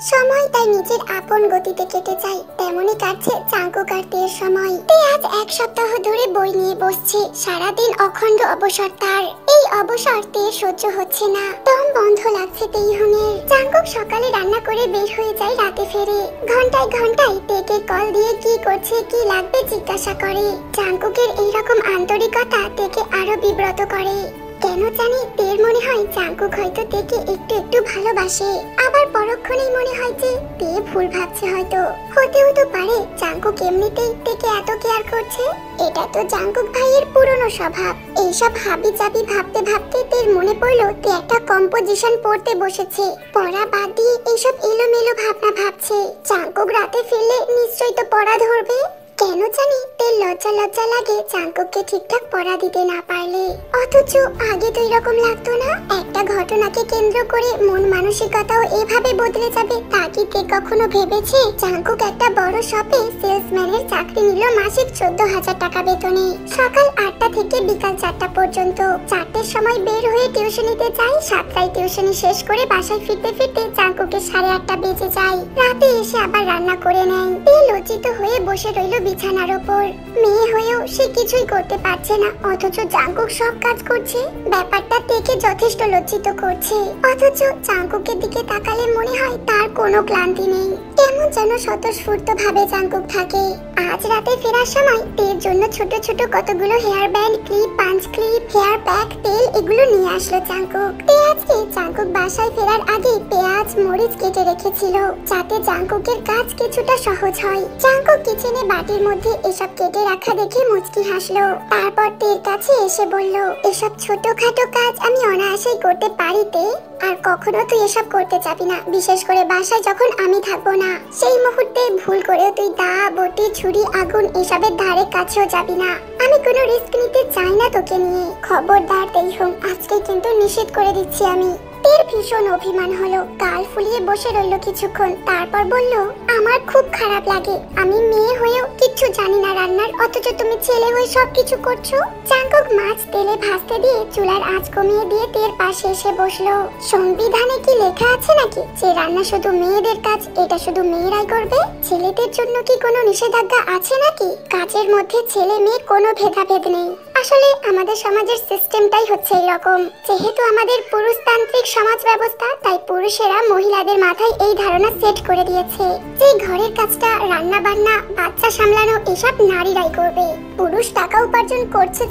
সময় তাই নিজের আপন গতিতে কেটে যায়, তেমনই কাটছে জাঙ্কুক আর তের সময়। তে আজ এক সপ্তাহ ধরে বই নিয়ে বসছে, সারাদিন অখণ্ড অবসর তার। এই অবসর তের সহ্য হচ্ছে না, দম বন্ধ লাগছে তেইহুনের। জাঙ্কুক সকালে রান্না করে বের হয়ে যায়, রাতে ফেরে। ঘন্টায় ঘন্টায় তেকে কল দিয়ে কি করছে কি লাগবে জিজ্ঞাসা করে। জাঙ্কুকের এইরকম আন্তরিকতা তেকে আরো বিব্রত করে। কেন জানি তের মনে হয় জাঙ্কুক হয়তো তেকে একটু একটু ভালোবাসে, আবার পরক্ষণেই মনে হয় যে তে ভুল ভাবছে। হয়তো হতেও তো পারে জাঙ্কুক এমনিতেই তেকে এত কেয়ার করছে। এটা তো জাঙ্কুক ভাইয়ের পুরনো স্বভাব। এইসব হাবি জাবি ভাবতে ভাবতে তের মনে পড়লো তে একটা কম্পোজিশন পড়তে বসেছে। পড়া বাদ দিয়ে এইসব এলোমেলো ভাবনা ভাবছে। জাঙ্কুক রাতে ফিরলে নিশ্চয়ই তো পড়া ধরবে। কেন জানি তের লজ্জা লজ্জা লাগে জাঙ্কুককে ঠিকঠাক পড়া দিতে না পারলে। অথচ আগে তো এরকম লাগতো না। একটা ঘটনাকে কেন্দ্র করে মন মানসিকতাও এভাবে বদলে যাবে তা কি তে কখনো ভেবেছে? জাঙ্কুক একটা বড় শপে সেলসম্যানের চাকরি নিল মাসিক 14,000 টাকা বেতনে। সকাল 8টা থেকে বিকাল 4টা পর্যন্ত। 4টের সময় বের হয়ে টিউশনিতে যায়। 7টায় টিউশনি শেষ করে বাসায় ফিরতে ফিরতে জাঙ্কুকের 8:30 বেজে যায়। রাতে এসে আবার রান্না করে নেয়। তে লজ্জিত হয়ে বসে রইল বিছানার উপর। মেয়ে হয়েও সে কিছুই করতে পারছে না, অথচ জাঙ্কুক সব কাজ করছে। ব্যাপারটা তেকে যথেষ্ট লজ্জিত করছে। অথচ জাঙ্কুকের দিকে তাকালে মনে হয় তার কোনো ক্লান্তি নেই। কেমন যেন স্বতঃস্ফূর্ত ভাবে জাঙ্কুক থাকে। আজ রাতে ফেরার সময় তের জন্য ছোট ছোট কতগুলো hair band, clip, punch clip, hair pack, তেল এগুলো নিয়ে আসলো জাঙ্কুক। তে আজকে জাঙ্কুক বাসায় ফেরার আগে পেঁয়াজ মরিচ কেটে রেখেছিল, যাতে জাঙ্কুকের কাজ কিছুটা সহজ হয়। জাঙ্কুক কিচেনে বাটির মধ্যে এসব কেটে রাখা দেখে মুচকি হাসলো। তারপর তের কাছে এসে বলল, এসব ছোটখাটো কাজ আমি অনায়াসেই করতে পারি তে। আর কখনো তুই এসব করতে যাবি না, বিশেষ করে বাসায় যখন আমি থাকবো না। সেই মুহূর্তে ভুল করেও তুই দা, বটি, ছুরি, আগুন এসবের ধারে কাছেও যাবি না। আমি কোনো রিস্ক নিতে চাই না তোকে নিয়ে। খবরদার তেইহুন, আজকে কিন্তু নিষেধ করে দিচ্ছি আমি। তের ভীষণ অভিমান হলো, গাল ফুলিয়ে বসে রইল কিছুক্ষণ। তারপর বলল, আমার খুব খারাপ লাগে। আমি মেয়ে হয়েও কিচ্ছু জানি না রান্নার, অথচ তুমি ছেলে হয়ে সবকিছু করছো। জাঙ্কুক মাছ তেলে ভাজতে দিয়ে চুলার আঁচ কমিয়ে দিয়ে তের পাশে এসে বসলো। সংবিধানে কি লেখা আছে নাকি যে রান্না শুধু মেয়েদের কাজ, এটা শুধু মেয়েরাই করবে? ছেলেদের জন্য কি কোনো নিষেধাজ্ঞা আছে নাকি? কাজের মধ্যে ছেলে মেয়ে কোনো ভেদাভেদ নেই। আসলে আমাদের সমাজের সিস্টেমটাই হচ্ছে এরকম। যেহেতু আমাদের পুরুষতান্ত্রিক সমাজ ব্যবস্থা, তাই পুরুষেরা মহিলাদের মাথায় এই ধারণা সেট করে দিয়েছে যে ঘরের কাজটা, রান্না বান্না, বাচ্চা সামলানো এসব নারীরাই করবে। পুরুষ টাকা উপার্জন করছে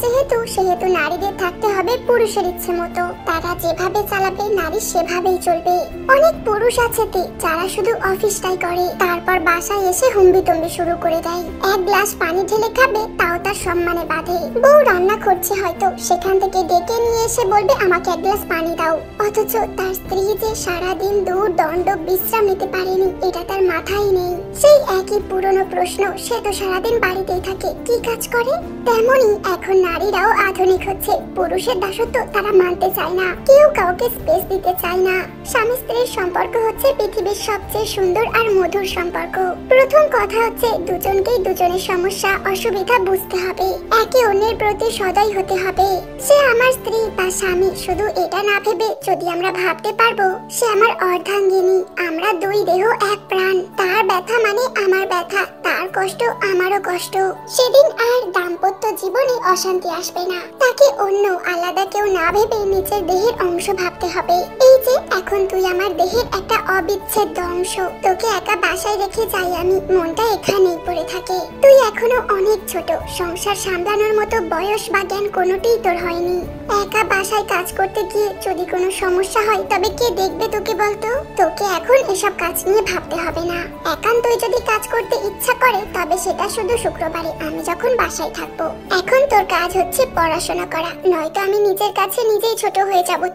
সেহেতু নারীদের থাকতে হবে পুরুষের ইচ্ছে মতো। তারা যেভাবে চালাবে নারী সেভাবেই চলবে। অনেক পুরুষ আছে যারা শুধু অফিসটাই করে, তারপর বাসায় এসে হুম্বিতম্বি শুরু করে দেয়। এক গ্লাস পানি ঢেলে খাবে তাও তার সম্মানে বাধে। বউ রান্না করছে হয়তো, সেখান থেকে ডেকে নিয়ে এসে বলবে আমাকে এক গ্লাস পানি দাও। অথচ তার স্ত্রী যে সারাদিন দূর দণ্ড বিশ্রাম নিতে পারেনি এটা তার মাথায় নেই। সেই একই পুরনো প্রশ্ন, সে তো সারাদিন বাড়িতেই থাকে, কি কাজ করে? তেমনি এখন নারীরাও আধুনিক হচ্ছে। পুরুষের দাসত্ব তারা মানতে চায় না, কেউ কাউকে স্পেস দিতে চায় না। স্বামী স্ত্রীর সম্পর্ক হচ্ছে পৃথিবীর সবচেয়ে সুন্দর আর মধুর সম্পর্ক। প্রথম কথা হচ্ছে দুজনকেই দুজনের সমস্যা অসুবিধা বুঝতে হবে, একে অন্যের প্রতি সদয় হতে হবে। সে আমার স্ত্রী বা স্বামী, শুধু এটা না ভেবে যদি আমরা ভাবতে পারবো সে আমার অর্ধাঙ্গিনী, আমরা দুই দেহ এক প্রাণ, তার ব্যথা মানে আমার ব্যথা, তার কষ্ট আমারও কষ্ট, সেদিন আর দাম্পত্য জীবনে অশান্তি আসবে না। তাকে অন্য আলাদা কেউ না ভেবে নিজের দেহের অংশ ভাবতে হবে। এই যে এখন তুই আমার দেহের একটা অবিচ্ছেদ্য অংশ, তোকে একা বাসায় রেখে যাই আমি, মনটা এখানেই পড়ে থাকে। তুই এখনো অনেক ছোট, সংসার সামলানোর মতো বয়স বা জ্ঞান কোনোটিই তোর হয়নি। একা বাসায় কাজ করতে গিয়ে যদি কোনো সমস্যা হয় তবে কে দেখবে তোকে বলতো? তোকে এখন এসব কাজ নিয়ে ভাবতে হবে না। একান্তই যদি কাজ করতে ইচ্ছা করে তবে সেটা শুধু শুক্রবারে, আমি যখন বাসায় থাকবো। এখন তোর কাজ হচ্ছে পড়াশোনা করা, নয়তো আমি নিজের কাছে নিজেই ছোট হয়ে যাবো।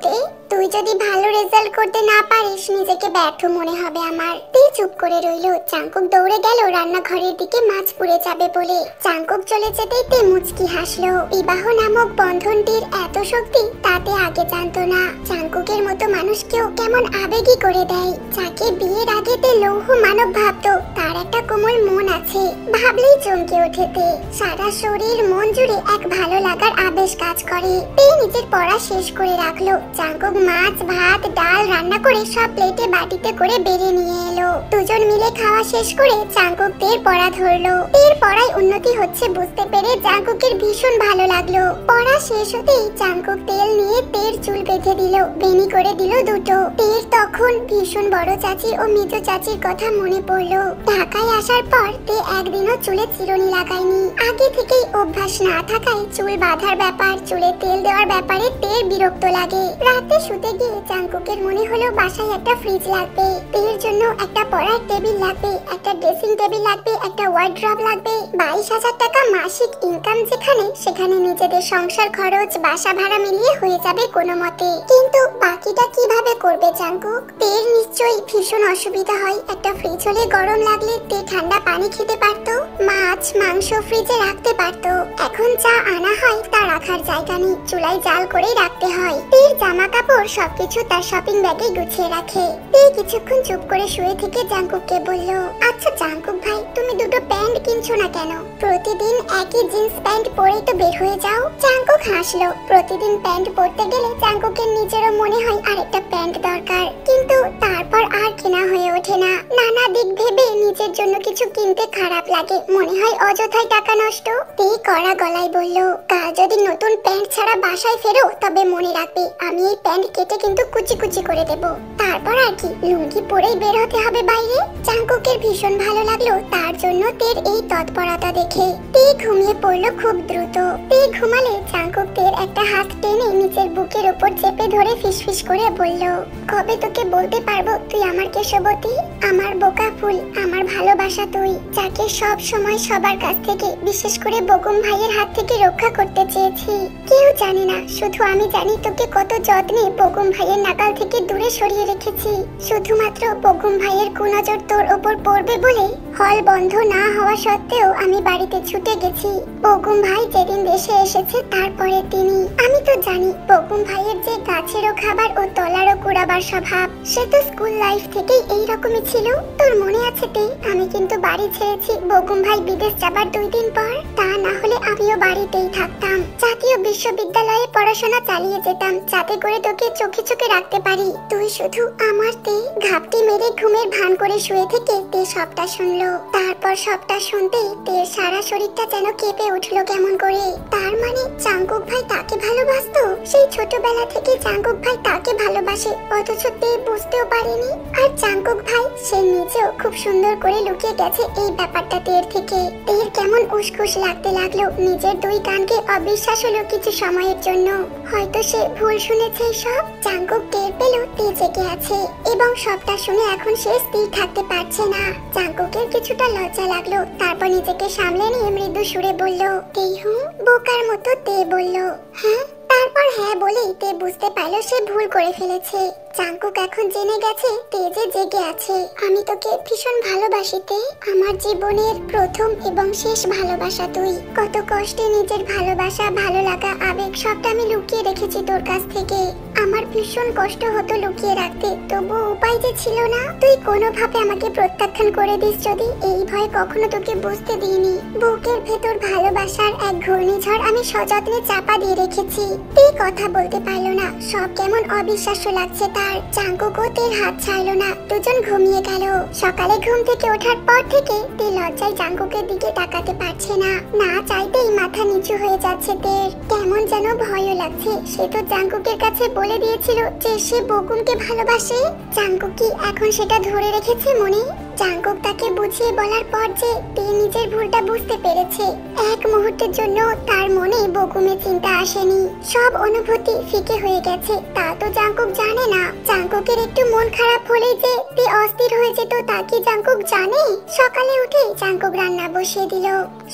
তুই যদি ভালো রেজাল্ট করতে না পারিস নিজেকে ব্যর্থ মনে হবে আমার। তে চুপ করে রইল। জাঙ্কুক দৌড়ে গেল রান্নাঘরের দিকে মাছ পুড়ে যাবে বলে। জাঙ্কুক চলে যেতেই তে মুচকি হাসলো। বিবাহ নামক বন্ধনটির এত শক্তি তাতে আগে জানতো না। জাঙ্কুকের মতো মানুষকেও কেমন আবেগী করে দেয়। যাকে বিয়ের আগে তে লৌহ মানব ভাবতো, তার একটা কোমল মন আছে, ভাবলেই চমকে ওঠে তে। সারা শরীর মন জুড়ে এক ভালো লাগার আবেশ কাজ করে। তে নিজের পড়া শেষ করে রাখলো। জাঙ্কুক মাছ ভাত ডাল রান্না করে সব প্লেটে বাটিতে করে বেড়ে নিয়ে এলো। দুজন মিলে খাওয়া শেষ করে জাঙ্কুক তের পড়া ধরলো। তের পড়ায় উন্নতি হচ্ছে বুঝতে পেরে জাঙ্কুকের ভীষণ ভালো লাগলো। পড়া শেষ হতেই জাঙ্কুক তেল নিয়ে তের চুল বেঁধে দিল, বেনি করে দিল দুটো। তের তখন ভীষণ বড় চাচি ও মেজো চাচির কথা মনে পড়লো। ঢাকায় আসার পর তে একদিনও চুলে চিরুনি লাগায়নি। আগে থেকেই অভ্যাস না থাকায় চুল বাঁধার ব্যাপার, চুলে তেল দেওয়ার ব্যাপারে তের বিরক্ত লাগে। রাতে শুতে গিয়ে জাঙ্কুকের মনে হলো বাসায় একটা ফ্রিজ লাগবে, তের জন্য একটা পড়ার টেবিল লাগবে, একটা ড্রেসিং টেবিল লাগবে, একটা ওয়ার্ড্রব লাগবে। 22,000 টাকা মাসিক ইনকাম যেখানে, সেখানে নিজেদের সংসার খরচ বাসা ভাড়া মিলিয়ে হয়ে যাবে কোনো মতে। কিন্তু বাকিটা কিভাবে করবে জাঙ্কুক? তের নিশ্চয়ই ভীষণ অসুবিধা হয়। একটা ফ্রিজ হলে গরম লাগলে তে ঠান্ডা পানি খেতে পারতো, মাছ মাংস ফ্রিজে রাখতে পারতো। এখন যা আনা হয় তা রাখার জায়গা নেই, চুলায় জাল করেই রাখতে হয়। তের জামা কাপড় সবকিছু তার শপিং ব্যাগে গুছিয়ে রাখে। তে কিছুক্ষণ চুপ করে শুয়ে থেকে জাঙ্কুককে বলল, আচ্ছা জাঙ্কুক ভাই, তুমি দুটো প্যান্ট কিনছো না কেন? প্রতিদিন একই জিন্স প্যান্ট পরেই তো বের হয়ে যাও। জাঙ্কুক হাসলো। প্রতিদিন প্যান্ট পরতে গেলে জাঙ্কুকের নিজেরও মনে হয় আরেকটা প্যান্ট দরকার, কিন্তু তারপর আর কেনা হয়ে ওঠে না। নানা দিক ভেবে নিজের জন্য কিছু কিনতে খারাপ লাগে, মনে হয় অযথায় টাকা নষ্ট। তে কড়া গলায় বলল, কাল যদি নতুন প্যান্ট ছাড়া বাসায় ফেরো তবে মনে রাখবে আমি এই প্যান্ট কেটে কিন্তু কুচি কুচি করে দেব। তারপর আর কি, লুঙ্গি পরেই বের হতে হবে বাইরে। জাঙ্কুকের ভীষণ ভালো লাগলো তার জন্য তের এই তৎপরতা দেখে। তে ঘুমিয়ে পড়লো খুব দ্রুত। তে ঘুমালে জাঙ্কুক তের একটা হাত টেনে নিচের বুকের উপর চেপে ধরে ফিসফিস করে বলল, কবে তোকে বলতে পারবো তুই আমার কেশবতী, আমার বোকা ফুল, আমার ভালোবাসা তুই, যাকে সব সময় সবার কাছ থেকে বিশেষ করে বকুম ভাইয়ের হাত থেকে রক্ষা করতে চেয়েছি। কেউ জানে না, শুধু আমি জানি তোকে কত যত্নে বকুম ভাইয়ের নাগাল থেকে দূরে সরিয়ে রেখেছি। শুধুমাত্র বকুম ভাইয়ের কুনজর তোর ওপর পড়বে বলে হল বন্ধ না হওয়া সত্ত্বেও আমি বাড়িতে ছুটে গেছি। বকুম ভাই যেদিন দেশে এসেছে তারপরে তিনি, আমি তো জানি বকুম ভাইয়ের যে গাছেরও খাবার ও তলারও কুড়াবার স্বভাব, সে তো স্কুল লাইফ থেকেই এইরকমই ছিল। তোর মনে আছে তে, আমি কিন্তু বাড়ি ছেড়েছি বকুম ভাই বিদেশ যাবার 2 দিন পর। তা না হলে আমিও বাড়িতেই থাকতাম, জাতীয় বিশ্ববিদ্যালয়ে পড়াশোনা চালিয়ে যেতাম, যাতে করে তোকে চোখে চোখে রাখতে পারি। তুই শুধু আমার তে। ঘাপটি মেরে ঘুমের ভান করে শুয়ে থেকে তে সবটা শুনলো। তারপর সবটা শুনতেই তের সারা শরীরটা যেন কেঁপে উঠলো কেমন করে। তার মানে জাঙ্কুক ভাই তাকে ভালোবাসতো। সেই ছোটবেলা থেকে জাঙ্কুক ভাই তাকে ভালোবাসে, অথচ তে বুঝতেও পারেনি। আর জাঙ্কুক ভাই সে নিজেও খুব সুন্দর করে লুকিয়ে গেছে এই ব্যাপারটা তের থেকে। তের কেমন উসখুস লাগতে লাগলো। নিজের 2 কানকে অবিশ্বাস হলো কিছু সময়ের জন্য। হয়তো সে ভুল শুনেছে সব। জাঙ্কুক টের পেল তে জেগে আছে এবং সবটা শুনে এখন সে স্থির থাকতে পারছে না। জাঙ্কুকের কিছুটা লজ্জা লাগলো, তারপর নিজেকে সামলে নিয়ে মৃদু সুরে বলল, তেই হুঁ। বোকার মতো তে বলল, হ্যাঁ। তারপর হ্যাঁ বলেই তে বুঝতে পারলো সে ভুল করে ফেলেছে। জাঙ্কুক এখন জেনে গেছে তে যে জেগে আছে। আমি তোকে ভীষণ ভালোবাসি তে, আমার জীবনের প্রথম এবং শেষ ভালোবাসা তুই। কত কষ্টে নিজের ভালোবাসা, ভালো লাগা, আবেগ সবটা আমি লুকিয়ে রেখেছি তোর কাছ থেকে। আমার ভীষণ কষ্ট হতো লুকিয়ে রাখতে, তবু উপায় যে ছিল না। তুই কোনোভাবে আমাকে প্রত্যাখ্যান করে দিস যদি, এই ভয় কখনো তোকে বুঝতে দিইনি। বুকের ভেতর ভালোবাসার এক ঘূর্ণিঝড় আমি সযত্নে চাপা দিয়ে রেখেছি। তে কথা বলতে পারলো না, সব কেমন অবিশ্বাস্য লাগছে তার। জাঙ্কুকও তের হাত ছাড়লো না। দুজন ঘুমিয়ে গেল। সকালে ঘুম থেকে ওঠার পর থেকে তে লজ্জায় জাঙ্কুকের দিকে তাকাতে পারছে না। না চাইতেই মাথা নিচু হয়ে যাচ্ছে তের। কেমন যেন ভয়ও লাগছে। সে তো জাঙ্কুকের কাছে বলে দিয়েছিল যে সে বকুমকে ভালোবাসে। জাঙ্কুক কি এখন সেটা ধরে রেখেছে মনে? জাঙ্কুক তাকে বুঝিয়ে বলার পর যে তে নিজের ভুলটা বুঝতে পেরেছে, এক মুহূর্তের জন্য তার মনে বকুমের চিন্তা আসেনি। সব অনুভূতি ফিকে হয়ে গেছে তা তো জাঙ্কুক জানে না। জাঙ্কুকের একটু মন খারাপ হলে যে তে অস্থির হয়ে যেত তা কি জাঙ্কুক জানে? সকালে উঠে জাঙ্কুক রান্না বসিয়ে দিল।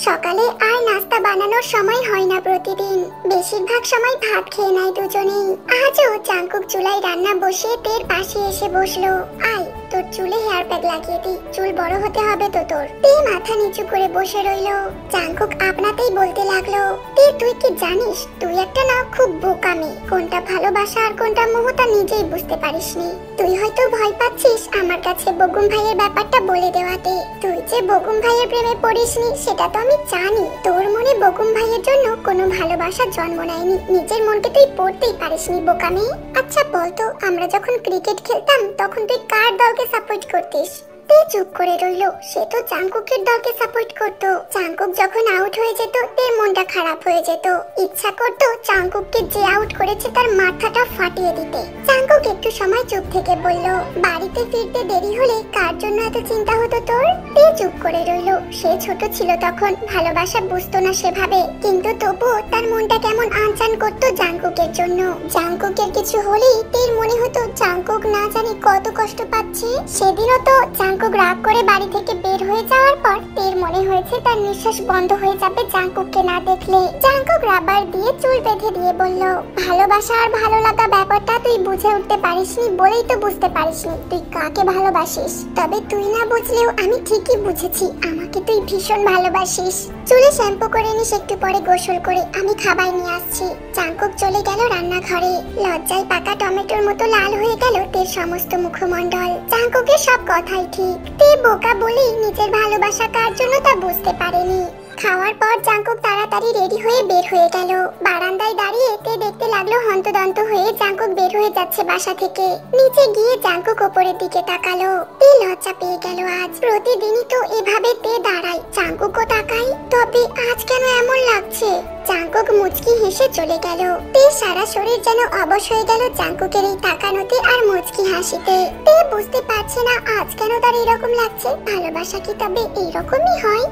সকালে আর নাস্তা বানানোর সময় হয় না প্রতিদিন, বেশিরভাগ সময় ভাত খেয়ে নেয় দুজনেই। আজও জাঙ্কুক চুলায় রান্না বসিয়ে তের পাশে এসে বসলো। আয় তোর চুলে হেয়ার হেয়ার প্যাক লাগিয়ে দিই, চুল বড় হতে হবে তো তোর। তে মাথা নিচু করে বসে রইলো। জাংকুক আপনাতেই বলতে লাগলো, তে তুই কি জানিস তুই একটা না খুব বোকা মেয়ে, কোনটা ভালোবাসা আর কোনটা মোহ তা নিজেই বুঝতে পারিসনি। তুই হয়তো ভয় পাচ্ছিস আমার কাছে বগুম ভাইয়ের ব্যাপারটা বলে দেওয়াতে। তুই যে বগুম ভাইয়ের প্রেমে পড়িসনি সেটা তো আমি জানি। তোর মনে বগুম ভাইয়ের জন্য কোনো ভালোবাসার জন্ম নেয়নি, নিজের মনকে তুই পড়তেই পারিসনি বোকা মেয়ে। আচ্ছা বলতো, আমরা যখন ক্রিকেট খেলতাম তখন তুই কার দলকে সাপোর্ট করতিস? তে চুপ করে রইলো। সে তো জাংকুকের দলকে সাপোর্ট করত। জাংকুক যখন আউট হয়ে যেত তের মনটা খারাপ হয়ে যেত, ইচ্ছা করত জাংকুককে যে আউট করেছে তার মাথাটা ফাটিয়ে দিতে। জাংকুক একটু সময় চুপ থেকে বলল, বাড়িতে ফিরতে দেরি হলে কার জন্য এত চিন্তা হতো তোর? তে চুপ করে রইলো। সে ছোট ছিল তখন, ভালোবাসা বুঝতো না সেভাবে, কিন্তু তবুও তার মনটা কেমন আনচান করতো জাংকুকের জন্য। জাংকুকের কিছু হলেই তের মনে হতো জাংকুক না জানি কত কষ্ট পাচ্ছে। সেদিনও তো জাংকুক রাগ করে বাড়ি থেকে বের হয়ে যাওয়ার পর তের মনে হয়েছে তার নিঃশ্বাস বন্ধ হয়ে যাবে জাংকুককে না দেখলে। জাংকুক রাবার দিয়ে চুল বেঁধে দিয়ে বলল, ভালোবাসা আর ভালো লাগা ব্যাপারটা তুই বুঝে উঠতে পারিসনি বলেই তো বুঝতে পারিসনি তুই কাকে ভালোবাসিস। তবে তুই না বুঝলেও আমি ঠিকই বুঝেছি, আমাকে তুই ভীষণ ভালোবাসিস। চুলে শ্যাম্পু করে নিস, একটু পরে গোসল করে আমি খাবার নিয়ে আসছি। জাংকুক চলে গেল রান্নাঘরে। লজ্জায় পাকা টমেটোর মতো লাল হয়ে গেল তের সমস্ত মুখমণ্ডল। জাংকুকের সব কথাই ঠিক, তে বোকা বলেই নিজের ভালোবাসা কার জন্য তা বুঝতে পারেনি। খাওয়ার পর জাংকুক তাড়াতাড়ি রেডি হয়ে বের হয়ে গেল। বারান্দায় দাঁড়িয়ে তে দেখতে লাগলো হন্তদন্ত হয়ে জাংকুক বের হয়ে যাচ্ছে বাসা থেকে। নিচে গিয়ে জাংকুক উপরের দিকে তাকালো। তে লজ্জা পেয়ে গেল। আজ প্রতিদিনই তো এভাবে তে দাঁড়ায়, জাংকুকও তাকাই, তবে আজ কেন এমন লাগছে? জাংকুক মুচকি হেসে চলে গেল। তে সারা শরীর যেন অবশ হয়ে গেল জাংকুকের এই তাকানোতে আর মুচকি হাসিতে। তে বুঝতে পারছে না আজ কেন তার এরকম লাগছে। ভালোবাসা কি তবে এইরকমই হয়?